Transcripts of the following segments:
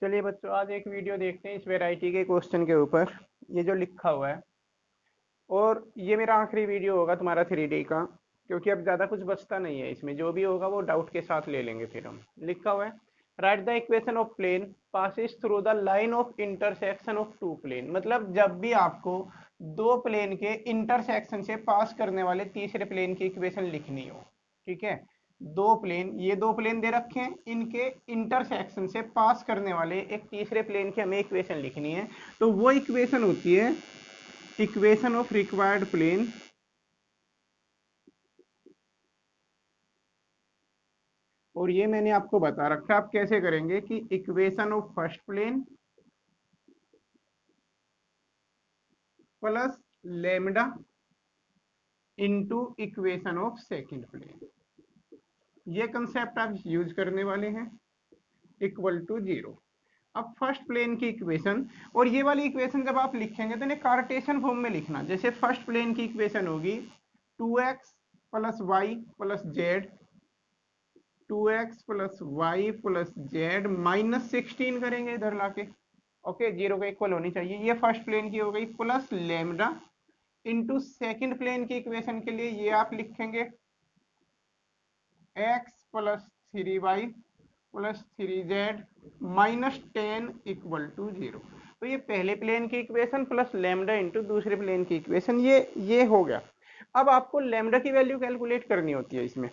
चलिए बच्चों, आज एक वीडियो देखते हैं इस वैरायटी के क्वेश्चन के ऊपर। ये जो लिखा हुआ है, और ये मेरा आखिरी वीडियो होगा तुम्हारा 3D का, क्योंकि अब ज़्यादा कुछ बचता नहीं है इसमें। जो भी होगा वो डाउट के साथ ले लेंगे फिर हम। लिखा हुआ है, write the equation of plane passes through the line of intersection of two plane. मतलब जब भी आपको दो प्लेन के इंटरसेक्शन से पास करने वाले तीसरे प्लेन की इक्वेशन लिखनी हो, ठीक है। दो प्लेन, ये दो प्लेन दे रखे हैं, इनके इंटरसेक्शन से पास करने वाले एक तीसरे प्लेन की हमें इक्वेशन लिखनी है। तो वो इक्वेशन होती है इक्वेशन ऑफ रिक्वायर्ड प्लेन और ये मैंने आपको बता रखा है आप कैसे करेंगे कि equation of first plane plus lambda into equation of second plane. ये कंसेप्ट आप यूज करने वाले हैं, इक्वल टू जीरो। अब फर्स्ट प्लेन की इक्वेशन, और ये वाली इक्वेशन जब आप लिखेंगे तो इन्हें कार्टेशियन फॉर्म में लिखना। जैसे फर्स्ट प्लेन की इक्वेशन होगी 2x plus y plus z, 2x plus y plus z minus 16 करेंगे इधर लाके। ओके, जीरो के इक्वल होनी चाहिए। ये फर्स्ट प्लेन की हो गई, plus lambda into second plane की इक्वेशन के लिए ये आप लिखेंगे x plus 3y plus 3z minus 10 equal to zero. तो ये पहले प्लेन की इक्वेशन प्लस लेमडा इंटू दूसरे प्लेन की इक्वेशन, ये हो गया। अब आपको लेमडा की वैल्यू कैलकुलेट करनी होती है इसमें।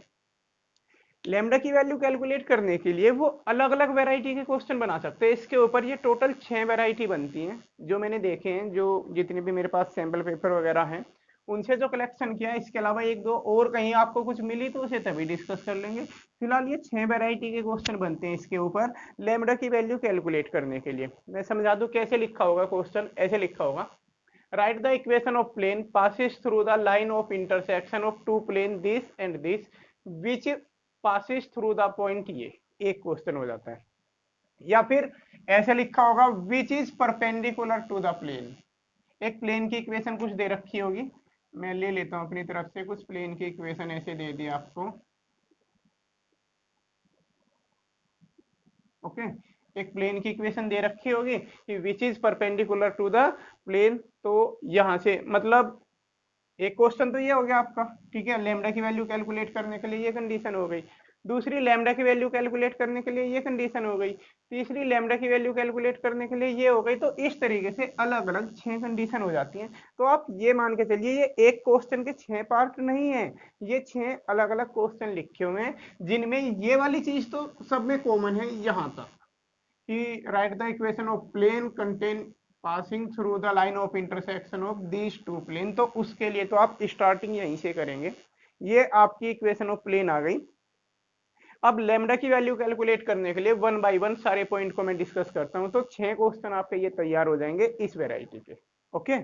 लेमडा की वैल्यू कैलकुलेट करने के लिए वो अलग अलग वैरायटी के क्वेश्चन बना सकते हैं। इसके ऊपर ये टोटल 6 वैरायटी बनती हैं जो मैंने देखे हैं, जो जितने भी मेरे पास सैंपल पेपर वगैरह हैं उनसे जो कलेक्शन किया है। इसके अलावा एक दो और कहीं आपको कुछ मिली तो उसे तभी डिस्कस कर लेंगे। फिलहाल ये 6 वैरायटी के क्वेश्चन बनते हैं इसके ऊपर लेमडा की वैल्यू कैलकुलेट करने के लिए। मैं समझा दूं कैसे लिखा होगा क्वेश्चन। ऐसे लिखा होगा, write the equation of plane passes through the line of intersection of two plane this and this which passes through the point. ये एक क्वेश्चन हो जाता है। या फिर ऐसे लिखा होगा, which is perpendicular to the plane. एक प्लेन की इक्वेशन कुछ दे रखी होगी, मैं ले लेता हूं अपनी तरफ से कुछ प्लेन की इक्वेशन ऐसे दे दी आपको। ओके, एक प्लेन की इक्वेशन दे रखी होगी कि which is perpendicular to the plane. तो यहां से मतलब एक क्वेश्चन तो ये हो गया आपका, ठीक है। लेमडा की वैल्यू कैलकुलेट करने के लिए ये कंडीशन हो गई। दूसरी, लेमडा की वैल्यू कैलकुलेट करने के लिए ये कंडीशन हो गई। तीसरी, लेमडा की वैल्यू कैलकुलेट करने के लिए ये हो गई। तो इस तरीके से अलग अलग 6 कंडीशन हो जाती हैं। तो आप ये मान के चलिए ये एक क्वेश्चन के 6 पार्ट नहीं है, ये 6 अलग अलग क्वेश्चन लिखे हुए हैं, जिनमें ये वाली चीज तो सब में कॉमन है यहां तक कि write the equation of plane contain passing through the line of intersection of these two plane. तो उसके लिए तो आप स्टार्टिंग यहीं से करेंगे। ये आपकी इक्वेशन ऑफ प्लेन आ गई। अब लेमडा की वैल्यू कैलकुलेट करने के लिए वन बाय वन सारे पॉइंट को मैं डिस्कस करता हूं। तो 6 क्वेश्चन आपके ये तैयार हो जाएंगे इस वेराइटी के। ओके,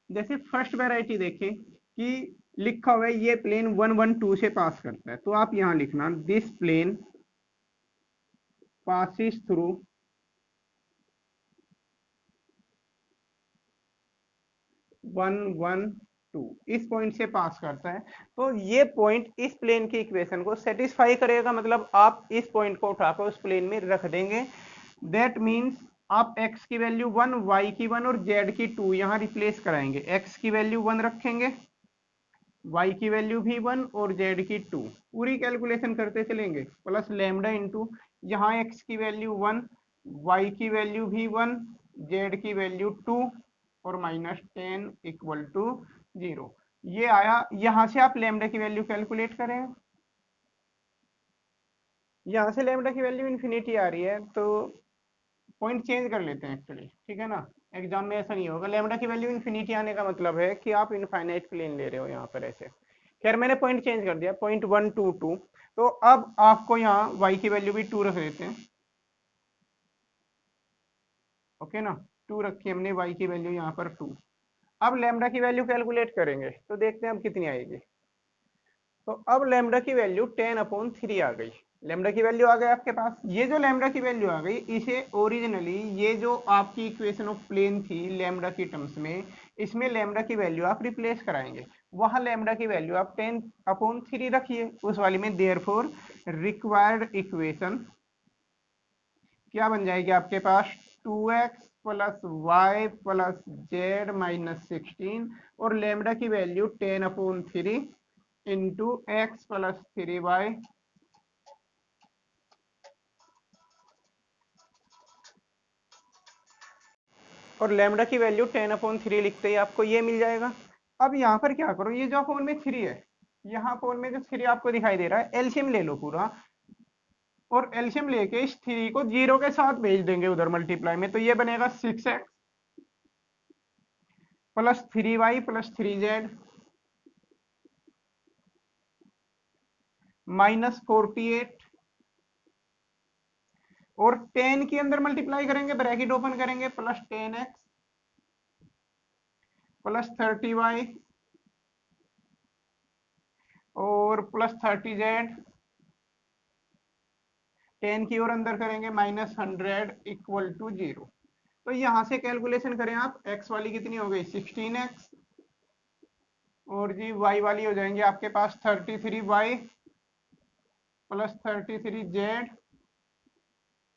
जैसे फर्स्ट वेराइटी देखें कि लिखा हुआ है ये प्लेन 1 1 2 से पास करता है। तो आप यहां लिखना, दिस प्लेन passes through 1 1 2, इस पॉइंट से पास करता है। तो ये पॉइंट इस प्लेन की इक्वेशन को सेटिस्फाई करेगा। मतलब आप इस पॉइंट को उठाकर उस प्लेन में रख देंगे। दैट मीन्स आप x की वैल्यू 1, y की 1 और z की 2 यहां रिप्लेस कराएंगे। x की वैल्यू 1 रखेंगे, y की वैल्यू भी 1 और z की 2। पूरी कैलकुलेशन करते चलेंगे, प्लस लेमडा इंटू यहाँ x की वैल्यू 1, y की वैल्यू भी 1, z की वैल्यू 2 और माइनस 10 इक्वल टू जीरो। ये आया। यहां से आप लेमडा की वैल्यू कैलकुलेट करें। यहां से लेमडा की वैल्यू इन्फिनिटी आ रही है, तो पॉइंट चेंज कर लेते हैं एक्चुअली, ठीक है ना। एग्जाम में ऐसा नहीं होगा। लेमडा की वैल्यू इन्फिनिटी आने का मतलब है कि आप इनफाइनाइट प्लेन ले रहे हो यहाँ पर ऐसे। खैर मैंने पॉइंट चेंज कर दिया, पॉइंट 1 2 2। तो अब आपको यहाँ y की वैल्यू भी 2 रख देते हैं। ओके ना, 2 रखी हमने, y की वैल्यू यहाँ पर 2। अब लेमडा की वैल्यू कैलकुलेट करेंगे तो देखते हैं अब कितनी आएगी। तो अब लेमडा की वैल्यू 10/3 आ गई। लेमडा की वैल्यू आ गई आपके पास। ये जो लेमडा की वैल्यू आ गई, इसे ओरिजिनली ये जो आपकी इक्वेशन ऑफ प्लेन थी लेमडा की टर्म्स में, इसमें लेमडा की वैल्यू आप रिप्लेस कराएंगे। वहां लेमडा की वैल्यू आप 10/3 रखिए उस वाली में। देयरफॉर रिक्वायर्ड इक्वेशन क्या बन जाएगी आपके पास, 2x plus y plus z minus 16 और लेमडा की value 10/3 into x plus 3y और लेमडा की वैल्यू 10/3 लिखते ही आपको ये मिल जाएगा। अब यहाँ पर क्या करो, ये जो अपोन में 3 है, यहाँ अपोन में जो 3 आपको दिखाई दे रहा है, एलसीएम ले लो पूरा, और एलसीएम लेके इस 3 को 0 के साथ भेज देंगे उधर मल्टीप्लाई में, तो ये बनेगा 6x plus 3y plus 3z minus 48 और 10 के अंदर मल्टीप्लाई करेंगे, ब्रैकेट ओपन करेंगे, प्लस 10x प्लस 30y और प्लस 30z, 10 की ओर अंदर करेंगे, माइनस 100 इक्वल टू 0। तो यहां से कैलकुलेशन करें आप, x वाली कितनी हो गई 16x और जी y वाली हो जाएंगे आपके पास 33y plus 33z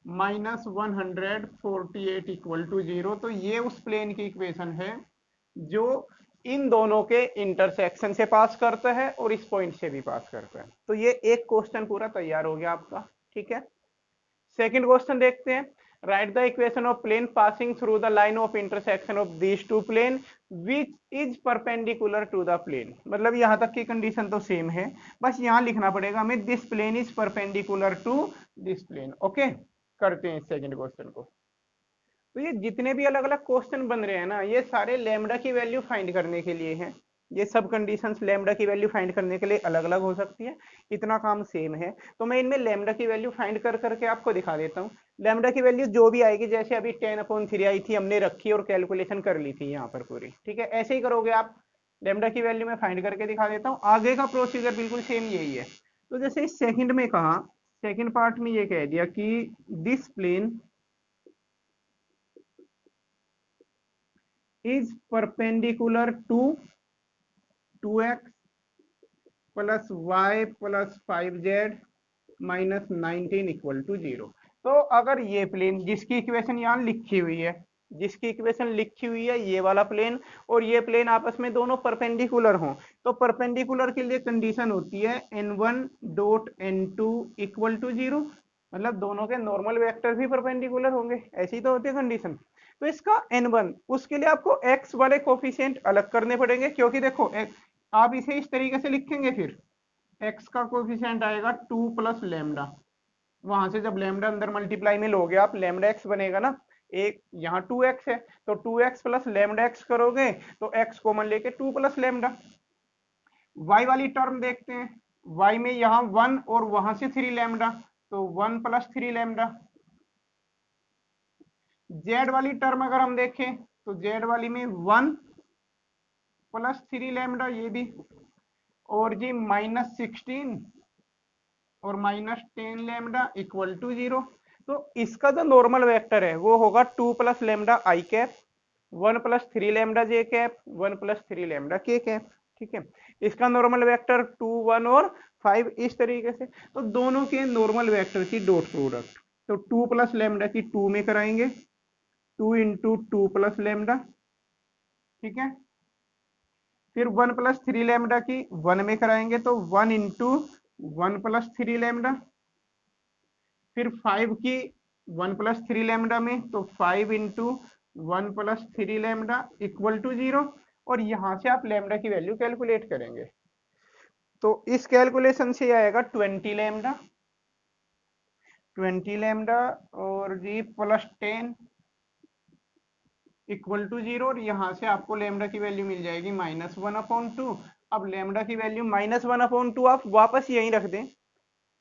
minus 148 equal to 0। तो ये उस प्लेन की इक्वेशन है जो इन दोनों के इंटरसेक्शन से पास करता है और इस पॉइंट से भी पास करता है। तो ये एक क्वेश्चन पूरा तैयार हो गया आपका, ठीक है। सेकंड क्वेश्चन देखते हैं। Write the equation of plane passing through the line of intersection of these two plane which is perpendicular to the plane. मतलब यहां तक की कंडीशन तो सेम है, बस यहां लिखना पड़ेगा हमें this plane is perpendicular to this plane. Okay, करते हैं सेकंड क्वेश्चन को। तो ये जितने भी अलग अलग क्वेश्चन बन रहे हैं ना, ये सारे लैम्डा की वैल्यू फाइंड करने के लिए हैं। ये सब कंडीशंस लैम्डा की वैल्यू फाइंड करने के लिए अलग अलग हो सकती है, इतना काम सेम है। तो मैं इनमें लैम्डा की वैल्यू फाइंड कर करके आपको दिखा देता हूँ। लैम्डा की वैल्यू जो भी आएगी, जैसे अभी 10/3 आई थी, हमने रखी और कैलकुलेशन कर ली थी यहाँ पर पूरी, ठीक है। ऐसे ही करोगे आप। लैम्डा की वैल्यू मैं फाइंड करके दिखा देता हूँ, आगे का प्रोसीजर बिल्कुल सेम यही है। तो जैसे इस सेकंड में कहा, सेकंड पार्ट में ये कह दिया कि this plane is perpendicular to 2x plus y plus 5z minus 19 equal to 0। तो अगर ये प्लेन जिसकी इक्वेशन यहाँ लिखी हुई है, जिसकी इक्वेशन लिखी हुई है ये वाला प्लेन, और ये प्लेन आपस में दोनों परपेंडिकुलर हों, तो परपेंडिकुलर के लिए कंडीशन होती है n1 dot n2 equal to 0। मतलब दोनों के नॉर्मल वेक्टर भी परपेंडिकुलर होंगे, ऐसी तो होती है कंडीशन। तो इसका n1, उसके लिए आपको x वाले कोफिशिएंट अलग करने पड़ेंगे, क्योंकि देखो आप इसे इस तरीके से लिखेंगे, फिर x का कोफिशिएंट आएगा 2 प्लस लेमडा, वहां से जब लेमडा अंदर मल्टीप्लाई में लोगे आप, लेमडा x बनेगा ना, एक यहाँ 2x है, तो 2x प्लस लेमडा x करोगे तो x कॉमन लेके 2 प्लस लेमडा। y वाली टर्म देखते हैं, y में यहाँ 1 और वहां से 3 लेमडा, तो 1 प्लस 3 लेमडा। z वाली टर्म अगर हम देखें तो z वाली में 1 प्लस 3 लेमडा, ये भी, और जी माइनस 16 और माइनस 10 लेमडा इक्वल टू 0। तो इसका जो नॉर्मल वेक्टर है वो होगा 2 plus lambda i cap, 1 plus 3 lambda J cap, 1 plus 3 lambda के कैप, ठीक है। इसका नॉर्मल वेक्टर 2, 1 और 5 इस तरीके से। तो दोनों के नॉर्मल वेक्टर की डॉट प्रोडक्ट, तो 2 प्लस लेमडा की 2 में कराएंगे, 2 इंटू 2 प्लस लेमडा, ठीक है। फिर 1 प्लस 3 लेमडा की 1 में कराएंगे, तो 1 इंटू 1 प्लस 3 लेमडा। फिर 5 की 1 प्लस 3 लेमडा में, तो 5 into 1 plus 3 lambda equal to 0। और यहां से आप लेमडा की वैल्यू कैलकुलेट करेंगे, तो इस कैलकुलेशन से आएगा 20 लेमडा, 20 लेमडा और जी प्लस 10 इक्वल टू 0। और यहां से आपको लेमडा की वैल्यू मिल जाएगी -1/2। अब लेमडा की वैल्यू -1/2 आप वापस यहीं रख दें,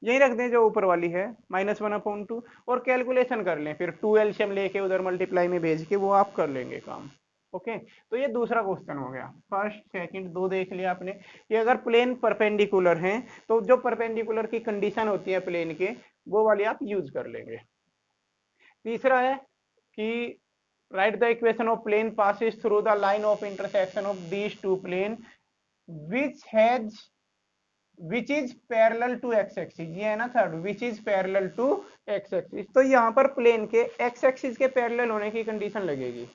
यहीं रख दें जो ऊपर वाली है -1/2, और कैलकुलेशन कर लें। फिर 2 एलसीएम लेके उधर मल्टीप्लाई में भेज के वो आप कर लेंगे काम। ओके, तो ये दूसरा क्वेश्चन हो गया। फर्स्ट सेकंड दो देख लिया आपने कि अगर प्लेन परपेंडिकुलर हैं तो जो परपेंडिकुलर की कंडीशन होती है प्लेन के, वो वाली आप यूज कर लेंगे। तीसरा है कि write the equation of plane passes through the line of intersection of these two plane which has which is parallel to x axis. ये है ना third, which is parallel to x axis. तो यहाँ पर प्लेन के x axis के parallel होने की कंडीशन लगेगी।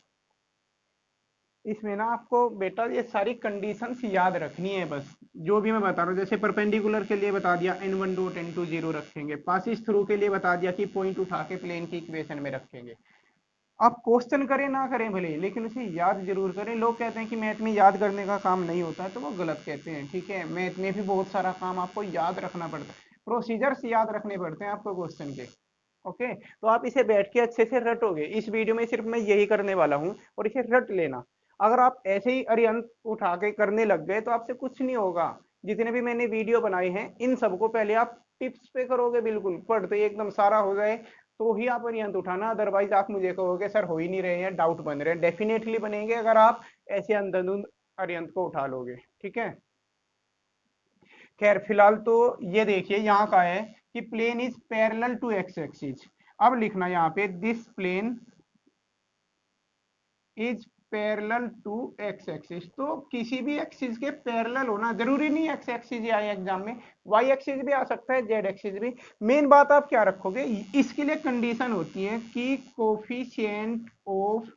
इसमें ना आपको बेटा ये सारी कंडीशंस याद रखनी है बस, जो भी मैं बता रहा हूँ। जैसे परपेंडिकुलर के लिए बता दिया n1 डॉट n2 0 रखेंगे, पासिस थ्रू के लिए बता दिया कि पॉइंट उठा के प्लेन की इक्वेशन में रखेंगे। आप क्वेश्चन करें ना करें भले, लेकिन उसे याद जरूर करें। लोग कहते हैं कि मैथ में याद करने का काम नहीं होता है, तो वो गलत कहते हैं। ठीक है, मैथ में भी बहुत सारा काम आपको याद रखना पड़ता है, प्रोसीजर्स याद रखने पड़ते हैं आपको क्वेश्चन के। ओके, तो आप इसे बैठ के अच्छे से रटोगे। इस वीडियो में सिर्फ मैं यही करने वाला हूँ और इसे रट लेना। अगर आप ऐसे ही अरिहंत उठा के करने लग गए तो आपसे कुछ नहीं होगा। जितने भी मैंने वीडियो बनाए हैं इन सबको पहले आप टिप्स पे करोगे, बिल्कुल पढ़ते ही एकदम सारा हो जाए तो ही आप अरिहंत उठाना। अदरवाइज आप मुझे कहोगे सर हो ही नहीं रहे हैं, डाउट बन रहे हैं। डेफिनेटली बनेंगे अगर आप ऐसे अंधाधुंध अरिहंत को उठा लोगे। ठीक है, खैर फिलहाल तो ये देखिए यहाँ का है कि plane is parallel to x axis. अब लिखना यहाँ पे this plane is parallel to x axis. तो किसी भी एक्सिस के पैरेलल होना जरूरी नहीं एक्स एक्सिस ही आए एग्जाम में, वाई एक्सिस भी आ सकता है, जेड एक्सिस भी। मेन बात आप क्या रखोगे, इसके लिए कंडीशन होती है कि कोफिशिएंट ऑफ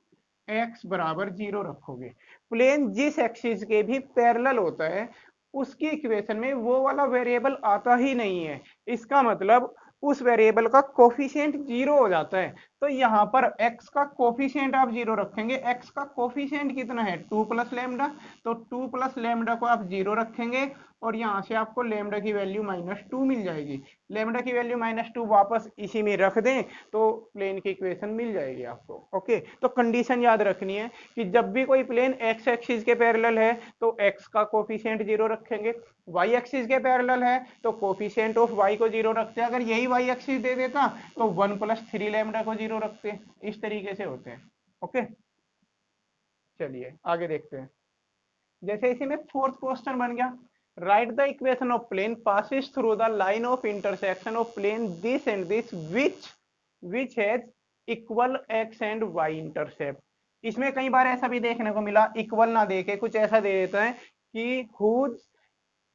एक्स बराबर 0 रखोगे। प्लेन जिस एक्सिस के भी पैरेलल होता है उसकी इक्वेशन में वो वाला वेरिएबल आता ही नहीं है। इसका मतलब उस वेरिएबल का कोफिशिएंट 0 हो जाता है। तो यहाँ पर x का कोफिशिएंट आप 0 रखेंगे। x का कोफिशिएंट कितना है 2 प्लस लैम्डा, तो 2 प्लस लैम्डा को आप 0 रखेंगे और यहाँ से आपको लैम्डा की वैल्यू -2 मिल जाएगी। लैम्डा की वैल्यू -2 वापस इसी में रख दें तो प्लेन की इक्वेशन मिल जाएगी आपको। ओके, तो कंडीशन याद रखनी है कि जब भी कोई प्लेन x एक्सिस के पैरेलल है तो x का कोफिशिएंट 0 रखेंगे, y एक्सिस के पैरेलल है तो कोफिशिएंट ऑफ y को 0 रखते हैं। अगर यही y एक्सिस दे देता तो 1 प्लस 3 लैम्डा को 0 रखते हैं। इस तरीके से होते हैं। ओके, चलिए आगे देखते हैं। जैसे इसी में फोर्थ क्वेश्चन बन गया, write the equation of plane passes through the line of intersection of plane this and this which has equal x and y intercept. इसमें कई बार ऐसा भी देखने को मिला, इक्वल ना देके कुछ ऐसा दे देता है कि whose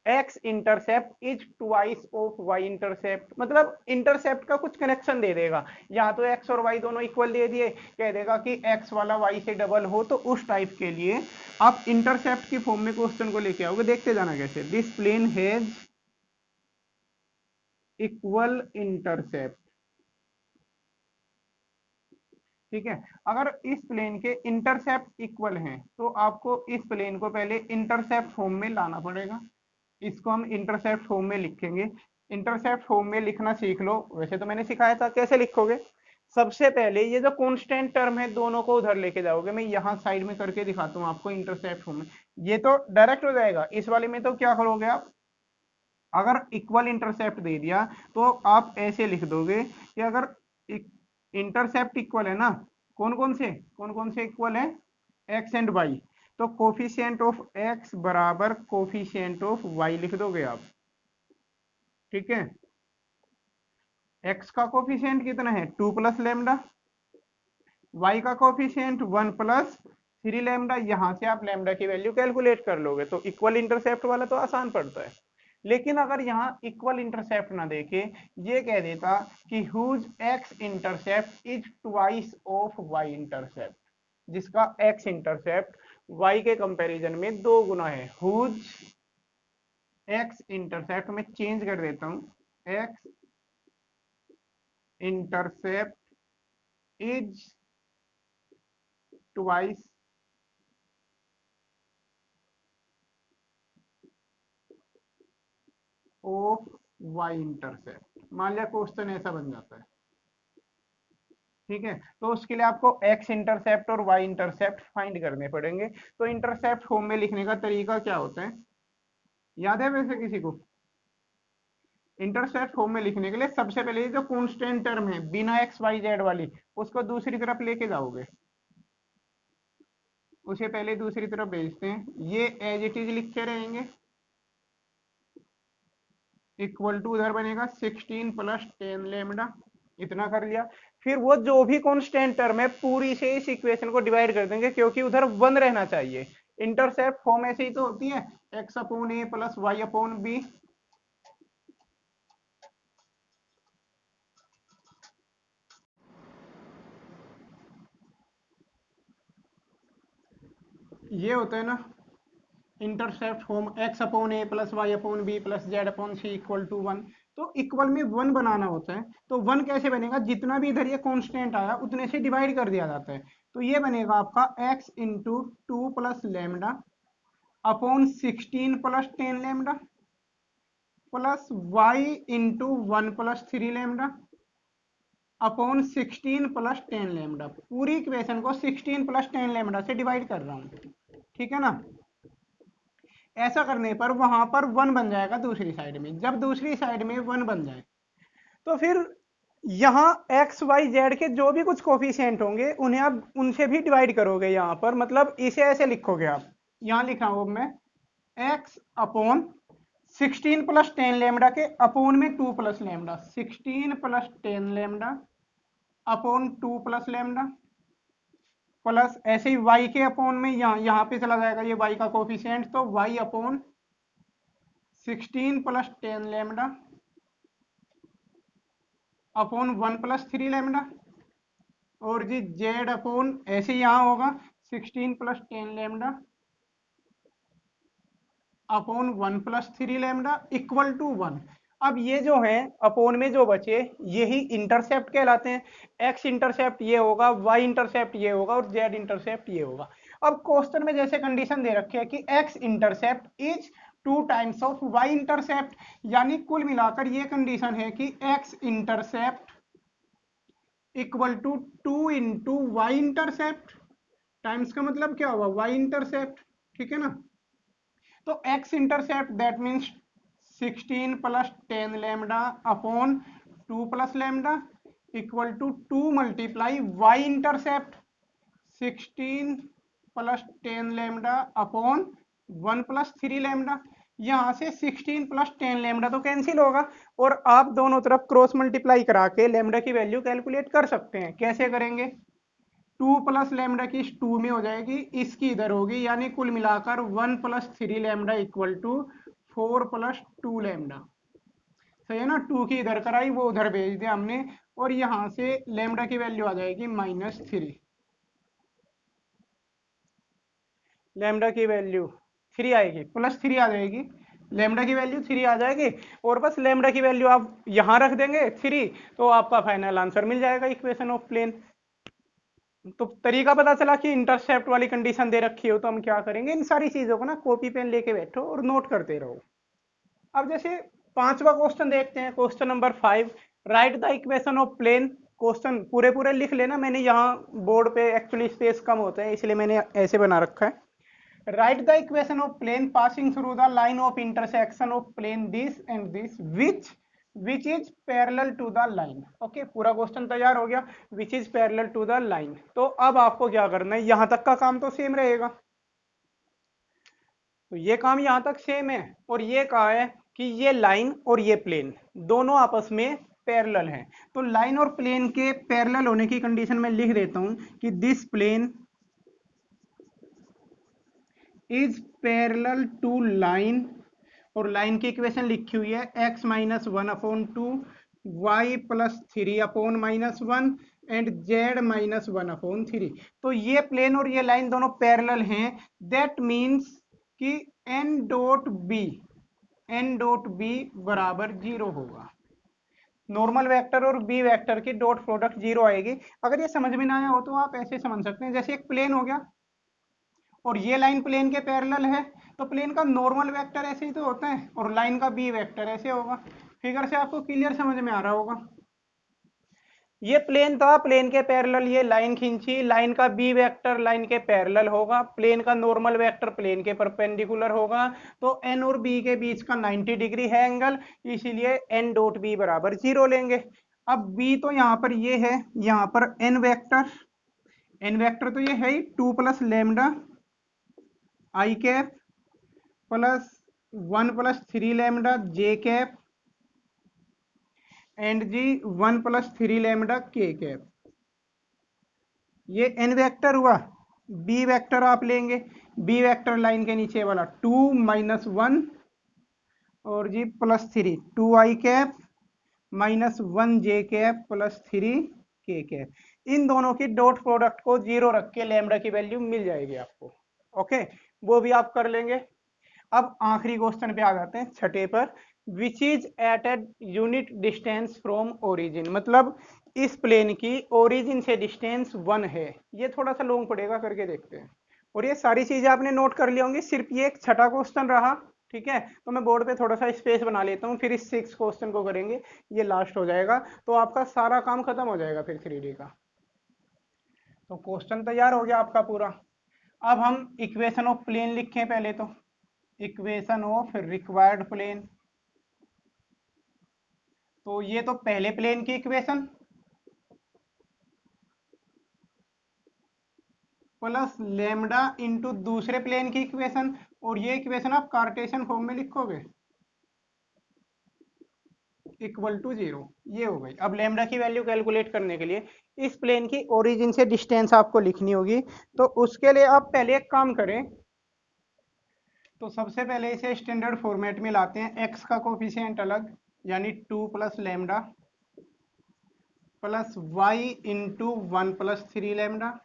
x intercept is twice of y intercept. मतलब इंटरसेप्ट का कुछ कनेक्शन दे देगा, या तो एक्स और वाई दोनों इक्वल दे दिए, कह देगा कि एक्स वाला वाई से डबल हो, तो उस टाइप के लिए आप इंटरसेप्ट की फॉर्म में क्वेश्चन को लेके आओगे। देखते जाना कैसे। This plane has equal intercept. ठीक है, अगर इस प्लेन के इंटरसेप्ट इक्वल हैं तो आपको इस प्लेन को पहले इंटरसेप्ट फॉर्म में लाना पड़ेगा। इसको हम इंटरसेप्ट फॉर्म में लिखेंगे। इंटरसेप्ट फॉर्म में लिखना सीख लो, वैसे तो मैंने सिखाया था कैसे लिखोगे। सबसे पहले ये जो कांस्टेंट टर्म है दोनों को उधर लेके जाओगे। मैं यहाँ साइड में करके दिखाता हूँ आपको इंटरसेप्ट फॉर्म में। ये तो डायरेक्ट हो जाएगा। इस वाले में तो क्या करोगे आप, अगर इक्वल इंटरसेप्ट दे दिया तो आप ऐसे लिख दोगे कि अगर इंटरसेप्ट इक्वल है ना, कौन कौन से इक्वल है, एक्स एंड वाई, तो कोफिशिएंट ऑफ एक्स बराबर कोफिशिएंट ऑफ वाई लिख दोगे आप। ठीक है, एक्स का कोफिशिएंट कितना है 2 प्लस लैम्डा, वाई का कोफिशिएंट 1 प्लस 3 लैम्डा। यहां से आप लैम्डा की वैल्यू कैलकुलेट कर लोगे। तो इक्वल इंटरसेप्ट वाला तो आसान पड़ता है। लेकिन अगर यहाँ इक्वल इंटरसेप्ट ना देके ये कह देता कि whose x intercept is twice of y intercept, जिसका एक्स इंटरसेप्ट वाई के कंपैरिजन में 2 गुना है। हुज एक्स इंटरसेप्ट में चेंज कर देता हूं, x intercept is twice of y intercept. मान लिया क्वेश्चन ऐसा बन जाता है। ठीक है, तो उसके लिए आपको एक्स इंटरसेप्ट और वाई इंटरसेप्ट फाइंड करने पड़ेंगे। तो इंटरसेप्ट फॉर्म में लिखने का तरीका क्या होता है, याद है वैसे किसी को? इंटरसेप्ट फॉर्म में लिखने के लिए सबसे पहले जो कांस्टेंट टर्म है बिना एक्स वाई जेड वाली, उसको दूसरी तरफ लेके जाओगे। उसे पहले दूसरी तरफ भेजते हैं, ये एज इट इज लिखते रहेंगे, इक्वल टू उधर बनेगा 16 प्लस 10 लेमडा, इतना कर लिया। फिर वो जो भी कांस्टेंट टर्म है पूरी से इस इक्वेशन को डिवाइड कर देंगे, क्योंकि उधर 1 रहना चाहिए। इंटरसेप्ट फॉर्म ऐसे ही तो होती है, x upon a plus y upon b. ये होता है ना intercept form, x upon a plus y upon b plus z upon c equal to 1। तो इक्वल में 1 बनाना होता है। तो 1 कैसे बनेगा, जितना भी इधर ये कांस्टेंट आया उतने से डिवाइड कर दिया जाता है। तो ये बनेगा आपका x into 2 plus lambda upon 16 plus 10 lambda plus y into 1 plus 3 lambda upon 16 plus 10 lambda. पूरी इक्वेशन को 16 प्लस 10 लेमडा से डिवाइड कर रहा हूं, ठीक है ना। ऐसा करने पर वहां पर 1 बन जाएगा दूसरी साइड में। जब दूसरी साइड में 1 बन जाए तो फिर यहाँ एक्स वाई जेड के जो भी कुछ कोफिशिएंट होंगे उन्हें आप उनसे भी डिवाइड करोगे यहाँ पर, मतलब इसे ऐसे लिखोगे आप, यहाँ लिख रहा हूं मैं x अपॉन 16 प्लस 10 लेमडा के अपोन में 2 plus lambda, 16 plus 10 lambda upon 2 plus lambda plus ऐसे ही y के अपोन में यहाँ पे चला जाएगा ये y का कोफिशिएंट, तो y upon 16 plus 10 lambda upon 1 plus 3 lambda, और जी z अपॉन ऐसे यहाँ होगा 16 plus 10 lambda upon 1 plus 3 lambda equal to 1। अब ये जो है अपोन में जो बचे यही इंटरसेप्ट कहलाते हैं। एक्स इंटरसेप्ट ये होगा, वाई इंटरसेप्ट ये होगा और जेड इंटरसेप्ट ये होगा। अब क्वेश्चन में जैसे कंडीशन दे रखी है कि x intercept is 2 times of y intercept, यानी कुल मिलाकर ये कंडीशन है कि x intercept equal to 2 into y intercept, times का मतलब क्या हुआ वाई इंटरसेप्ट, ठीक है ना। तो x intercept that means 16 plus 10 lambda upon 2 plus lambda equal to 2 multiply y intercept 16 plus 10 lambda upon 1 plus 3 lambda. यहां से 16 प्लस 10 लेमडा तो कैंसिल होगा, और आप दोनों तरफ क्रॉस मल्टीप्लाई करा के लेमडा की वैल्यू कैलकुलेट कर सकते हैं। कैसे करेंगे, 2 प्लस लेमडा की 2 में हो जाएगी, इसकी इधर होगी, यानी कुल मिलाकर 1 plus 3 lambda equal to 4 plus 2 lambda. सही है ना, 2 की इधर कराई वो उधर भेज दिया हमने, और यहां से लेमडा की वैल्यू आ जाएगी -3। लेमडा की वैल्यू 3 आएगी, +3 आ जाएगी, लेमडा की वैल्यू 3 आ जाएगी, और बस लेमडा की वैल्यू आप यहां रख देंगे 3, तो आपका फाइनल आंसर मिल जाएगा इक्वेशन ऑफ प्लेन। तो तरीका पता चला कि इंटरसेप्ट वाली कंडीशन दे रखी हो तो हम क्या करेंगे, इन सारी चीजों को ना कॉपी पेन लेके बैठो और नोट करते रहो। अब जैसे 5वां क्वेश्चन देखते हैं, question number 5, write the equation of plane. Question पूरे पूरे लिख लेना, मैंने यहाँ बोर्ड पे एक्चुअली स्पेस कम होता है इसलिए मैंने ऐसे बना रखा है। Write the equation of plane passing through the line of intersection of plane this and this which is parallel to the line. Okay, पूरा क्वेश्चन तैयार हो गया, which is parallel to the line. तो अब आपको क्या करना है, यहां तक का काम तो सेम रहेगा, तो ये काम यहां तक सेम है, और ये कहा है कि ये लाइन और ये प्लेन दोनों आपस में पैरेलल हैं। तो लाइन और प्लेन के पैरेलल होने की कंडीशन में लिख देता हूं कि this plane is parallel to line, और लाइन की इक्वेशन लिखी हुई है x minus 1/2 y plus 3/-1 and z minus 1/3। तो ये प्लेन और ये लाइन दोनों पैरेलल हैं, दैट मीन्स कि n डॉट बी बराबर 0 होगा। नॉर्मल वेक्टर और बी वेक्टर की डॉट प्रोडक्ट 0 आएगी। अगर ये समझ में ना आया हो तो आप ऐसे समझ सकते हैं, जैसे एक प्लेन हो गया और ये लाइन प्लेन के पैरेलल है, तो प्लेन का नॉर्मल वेक्टर ऐसे ही तो होता है, और लाइन का बी वेक्टर ऐसे होगा। फिगर से आपको क्लियर समझ में आ रहा होगा। ये प्लेन था, प्लेन के पैरेलल ये लाइन खींची, लाइन का बी वेक्टर लाइन के पैरेलल होगा, प्लेन का नॉर्मल वेक्टर प्लेन के परपेंडिकुलर होगा। तो एन और बी के बीच का 90 डिग्री है एंगल, इसीलिए एन डॉट बी बराबर 0 लेंगे। अब बी तो यहाँ पर ये है, यहाँ पर एन वेक्टर तो ये है ही 2 plus lambda i cap plus 1 plus 3 lambda j cap and जी 1 प्लस 3 लैम्डा के कैप। ये एन वेक्टर हुआ। बी वेक्टर आप लेंगे, बी वेक्टर लाइन के नीचे वाला 2 माइनस 1 और जी प्लस 3 2 आई कैप माइनस 1 जे कैप प्लस 3 के कैप। इन दोनों की डॉट प्रोडक्ट को 0 रख के लैम्डा की वैल्यू मिल जाएगी आपको। ओके, वो भी आप कर लेंगे। अब आखिरी क्वेश्चन पे आ जाते हैं, छठे पर। Which is at a unit distance from origin, मतलब इस प्लेन की ओरिजिन से डिस्टेंस 1 है। ये थोड़ा सा लॉन्ग पड़ेगा, करके देखते हैं। और ये सारी चीजें आपने नोट कर ली होंगी, सिर्फ ये एक छठा क्वेश्चन रहा। ठीक है, तो मैं बोर्ड पे थोड़ा सा स्पेस बना लेता हूँ, फिर इस 6 क्वेश्चन को करेंगे, ये लास्ट हो जाएगा, तो आपका सारा काम खत्म हो जाएगा फिर 3D का। तो क्वेश्चन तैयार हो गया आपका पूरा। अब हम इक्वेशन ऑफ प्लेन लिखें पहले तो। इक्वेशन ऑफ रिक्वायर्ड प्लेन, तो ये तो पहले प्लेन की इक्वेशन प्लस लेमडा इंटू दूसरे प्लेन की इक्वेशन, और ये इक्वेशन आप कार्टेशियन फॉर्म में लिखोगे इक्वल टू 0। ये हो गई। अब लेमडा की वैल्यू कैलकुलेट करने के लिए इस प्लेन की ओरिजिन से डिस्टेंस आपको लिखनी होगी। तो उसके लिए आप पहले एक काम करें, तो सबसे पहले इसे स्टैंडर्ड फॉर्मेट में लाते हैं। एक्स का कोफिशिएंट अलग, यानी 2 plus lambda plus y into 1 plus 3 lambda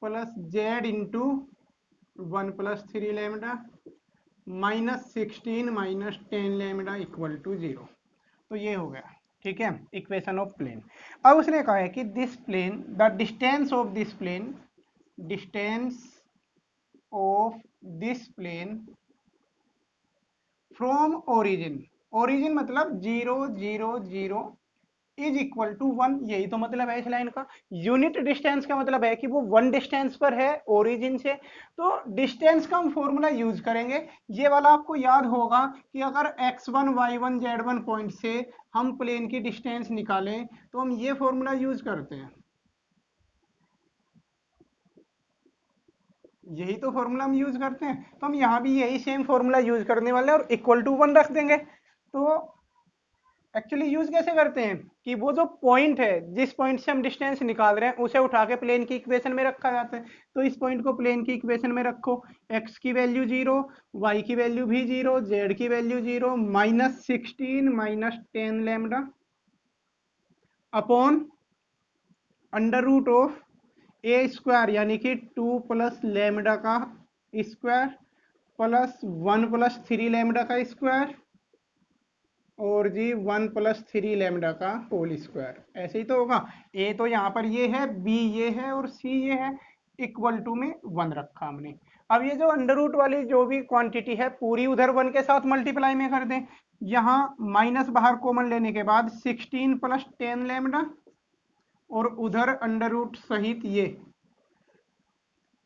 plus z into 1 plus 3 lambda minus 16 minus 10 lambda equal to 0। तो ये हो गया। ठीक है, इक्वेशन ऑफ प्लेन। अब उसने कहा है कि this plane, the distance of this plane, distance of this plane from origin, origin मतलब 0 0 0 इज इक्वल टू 1। यही तो मतलब है इस लाइन का। यूनिट डिस्टेंस का मतलब है कि वो 1 डिस्टेंस पर है ओरिजिन से। तो डिस्टेंस का हम फॉर्मूला यूज करेंगे। ये वाला आपको याद होगा कि अगर x1 y1 z1 पॉइंट से हम प्लेन की डिस्टेंस निकालें तो हम ये फॉर्मूला यूज करते हैं। यही तो फॉर्मूला हम यूज करते हैं, तो हम यहाँ भी यही सेम फॉर्मूला यूज करने वाले हैं और इक्वल टू 1 रख देंगे। तो एक्चुअली यूज कैसे करते हैं कि वो जो पॉइंट है, जिस पॉइंट से हम डिस्टेंस निकाल रहे हैं, उसे उठा के प्लेन की इक्वेशन में रखा जाता है। तो इस पॉइंट को प्लेन की इक्वेशन में रखो, x की वैल्यू 0, y की वैल्यू भी 0, z की value 0, minus 16 minus 10 lambda upon under root of a square, यानी कि 2 प्लस लैम्डा का स्क्वायर प्लस 1 प्लस 3 लैम्डा का स्क्वायर और जी 1 प्लस 3 लैम्डा का होल स्क्वायर। ऐसे ही तो होगा। ए तो यहाँ पर ये है, बी ये है और सी ये है। इक्वल टू में 1 रखा हमने। अब ये जो अंडर रूट वाली जो भी क्वांटिटी है पूरी उधर 1 के साथ मल्टीप्लाई में कर दें। यहाँ माइनस बाहर कॉमन लेने के बाद 16 प्लस 10 लैम्डा और उधर अंडर रूट सहित ये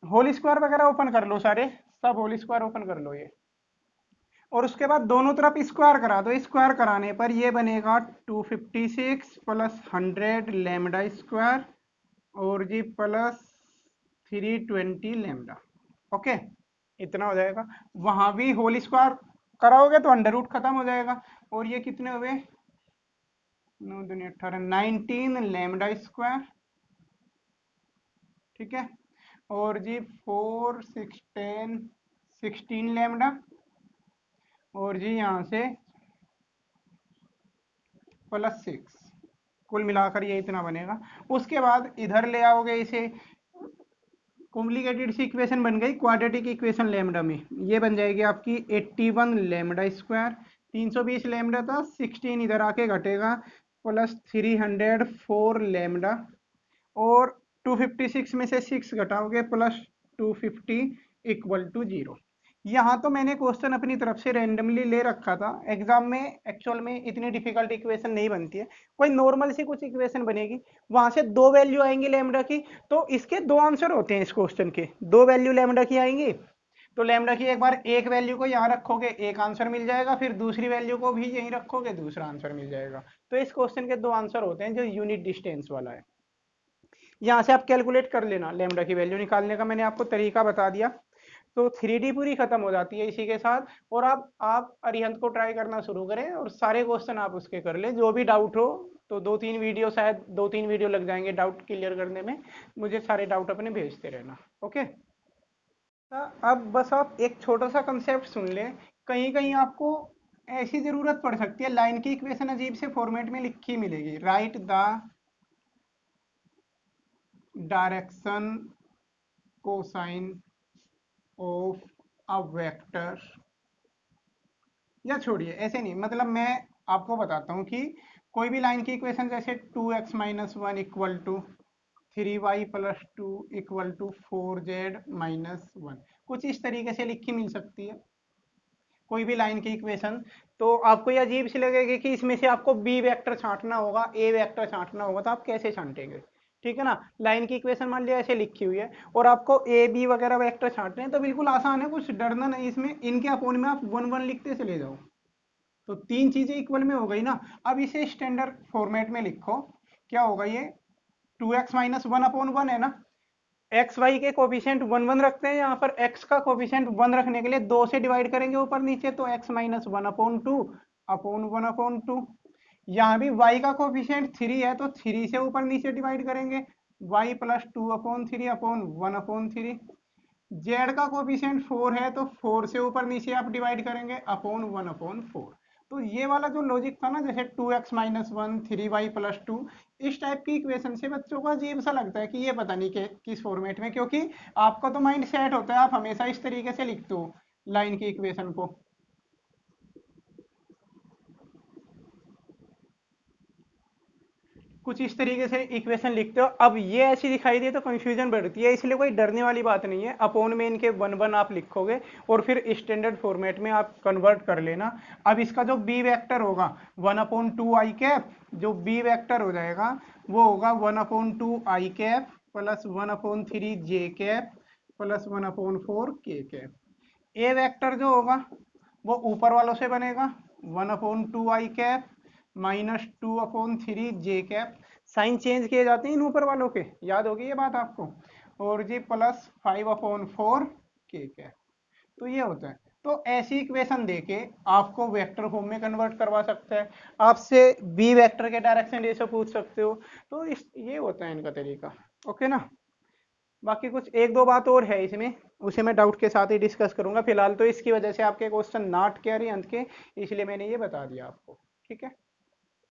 होल स्क्वायर वगैरह ओपन कर लो, सारे सब होल स्क्वायर ओपन कर लो ये। और उसके बाद दोनों तरफ स्क्वायर करा दो। स्क्वायर कराने पर ये बनेगा 256 प्लस 100 लैम्डा स्क्वायर और जी प्लस 320 लैम्डा। ओके, इतना हो जाएगा। वहां भी होल स्क्वायर कराओगे तो अंडर रूट खत्म हो जाएगा। और ये कितने हुए, 9 दूनी 18, 19 लैम्डा स्क्वायर। ठीक है, और जी 4 6 10 16 लैम्डा और जी यहाँ से प्लस 6। कुल मिलाकर ये इतना बनेगा। उसके बाद इधर ले आओगे इसे, कॉम्प्लिकेटेड सी इक्वेशन बन गई क्वाड्रेटिक इक्वेशन लैम्डा में। ये बन जाएगी आपकी 81 लैम्डा स्क्वायर, 320 लैम्डा था, 16 इधर आके घटेगा प्लस 304 लैम्डा और 256 में से 6 घटाओगे प्लस 250 इक्वल टू 0। यहाँ तो मैंने क्वेश्चन अपनी तरफ से रैंडमली ले रखा था। एग्जाम में एक्चुअल में इतनी डिफिकल्ट इक्वेशन नहीं बनती है, कोई नॉर्मल सी कुछ इक्वेशन बनेगी, वहां से 2 वैल्यू आएंगी लैम्डा की। तो इसके 2 आंसर होते हैं इस क्वेश्चन के, 2 वैल्यू लैम्डा की आएंगी। तो लैम्डा की एक बार एक वैल्यू को यहाँ रखोगे, एक आंसर मिल जाएगा, फिर दूसरी वैल्यू को भी यहीं रखोगे, दूसरा आंसर मिल जाएगा। तो इस क्वेश्चन के 2 आंसर होते हैं जो यूनिट डिस्टेंस वाला है। यहाँ से आप कैलकुलेट कर लेना, लैम्डा की वैल्यू निकालने का मैंने आपको तरीका बता दिया। तो 3D पूरी खत्म हो जाती है इसी के साथ। और आप अरिहंत को ट्राई करना शुरू करें और सारे क्वेश्चन आप उसके कर ले, जो भी डाउट हो तो 2-3 वीडियो, शायद 2-3 वीडियो लग जाएंगे डाउट क्लियर करने में। मुझे सारे डाउट अपने भेजते रहना। ओके, अब बस आप एक छोटा सा कंसेप्ट सुन लें। कहीं कहीं आपको ऐसी जरूरत पड़ सकती है, लाइन की इक्वेशन अजीब से फॉर्मेट में लिखी मिलेगी, right the direction cosine of a vector, या छोड़िए ऐसे नहीं, मतलब मैं आपको बताता हूँ कि कोई भी लाइन की इक्वेशन जैसे 2x-1 equal to 3y+2 equal to 4z-1, कुछ इस तरीके से लिखी मिल सकती है कोई भी लाइन की इक्वेशन। तो आपको ये अजीब सी लगेगी कि इसमें से आपको बी वेक्टर छांटना होगा, ए वेक्टर छांटना होगा, तो आप कैसे छांटेंगे? ठीक है ना, लाइन की इक्वेशन मान लिया ऐसे लिखी हुई है और आपको ए बी वगैरह वेक्टर छांटने हैं, तो बिल्कुल आसान है, कुछ डरना नहीं इसमें। इनके अपोन में आप 1-1 लिखते चले जाओ, तो तीन चीजें इक्वल में हो गई ना। अब इसे स्टैंडर्ड फॉर्मेट में लिखो, क्या होगा ये 2x-1/1 है ना। एक्स वाई के कोफिशिएंट 1-1 रखते हैं, यहाँ पर एक्स का कोफिशिएंट 1 रखने के लिए 2 से डिवाइड करेंगे ऊपर नीचे, तो x-1/2/1/2। यहाँ भी y का कोफिशिएंट 3 है तो 3 से ऊपर नीचे डिवाइड करेंगे, y+2/3/1/3। जेड का कोफिशिएंट 4 है तो 4 से ऊपर नीचे आप डिवाइड करेंगे अपॉन 1/4। तो ये वाला जो लॉजिक था ना, जैसे 2x-1 3y+2, इस टाइप की इक्वेशन से बच्चों को अजीब सा लगता है कि ये पता नहीं कि किस फॉर्मेट में, क्योंकि आपका तो माइंड सेट होता है, आप हमेशा इस तरीके से लिखते हो लाइन की इक्वेशन को। कुछ इस तरीके से इक्वेशन लिखते हो, अब ये ऐसी दिखाई दे तो कंफ्यूजन बढ़ती है, इसलिए कोई डरने वाली बात नहीं है। अपोन में इनके 1-1 आप लिखोगे और फिर स्टैंडर्ड फॉर्मेट में आप कन्वर्ट कर लेना। अब इसका जो बी वेक्टर होगा 1/2 i कैप, जो बी वेक्टर हो जाएगा वो होगा 1/2 i cap plus 1/3 j cap plus 1/4 k cap. A vector जो होगा वो ऊपर वालों से बनेगा 1/2 i cap -2/3 j cap. Sign change किए जाते हैं इन ऊपर वालों के, याद होगी ये बात आपको, और जी प्लस 5/4 k कैप। तो ये होता है। तो ऐसी इक्वेशन देके आपको वेक्टर फॉर्म में कन्वर्ट करवा सकता है, आपसे बी वेक्टर के डायरेक्शन रेशो पूछ सकते हो। तो इस ये होता है इनका तरीका। ओके ना, बाकी कुछ एक दो बात और है इसमें, उसे मैं डाउट के साथ ही डिस्कस करूंगा। फिलहाल तो इसकी वजह से आपके क्वेश्चन नॉट के अंत के, इसलिए मैंने ये बता दिया आपको। ठीक है।